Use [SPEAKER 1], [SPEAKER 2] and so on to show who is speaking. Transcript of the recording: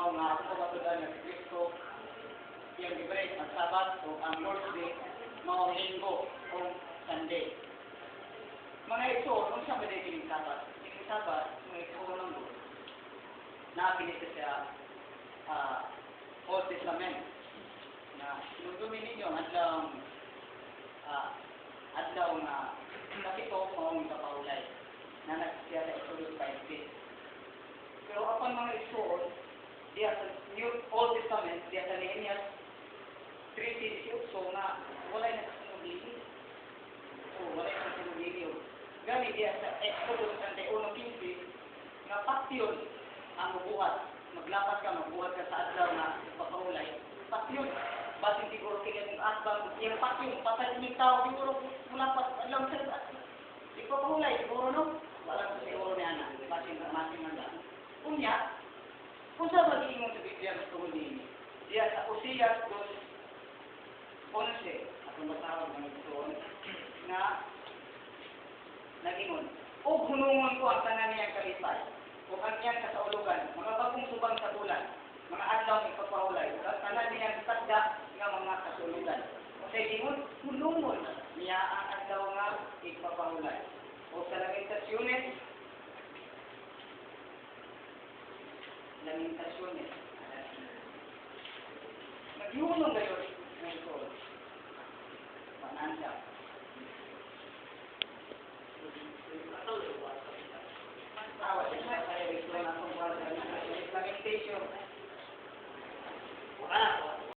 [SPEAKER 1] mao nga ako matudan nga Kristo yung gibre ang Sabat o ang Lord's Day mao Linggo o Sunday. Mga ito, kung saan ba dito yung Sabat? Yung Sabat, mga ito ng Lord. Nakapinito siya Old Testament na sinundumi ninyo adlaw nga kapito maong kapaulay na nagsiya sa Exodus 5:6. Pero upon mga isuon, diya sa New Old Testament, diya sa Nehemiah 3:18, so nga wala na kasunod-lili. Wala na kasunod-lili. Gani diya sa Exodus 31:15, nga patyon ang bubuhat. Maglapat ka, magbuhat ka sa adlaw na papaulay. Patyon. Basin siguro kaya yung atbang, yung patyon, patay yung tao, siguro mulapat, adlaw sa adlaw. Ipapahulay, siguro no? Wala ko siguro niya na, basin nga. Unya, kung saan magiging mo sa Biblia gusto ko din, diya sa Oseas 2:11, atong matawag ng ito, na nagingon, o hunungon ko ang tanan niyang kalipay, o ang iyang kasaulugan, mga bagong subang sa bulan, mga adlaw ng pagpahulay, o tanan niyang tagda ng mga kasulugan. O sa gingon, hunungon niya ang adlaw nga ipapahulay. O sa Lamentaciones, Nagyunong ngayon ng ito. Panansya. Lamentation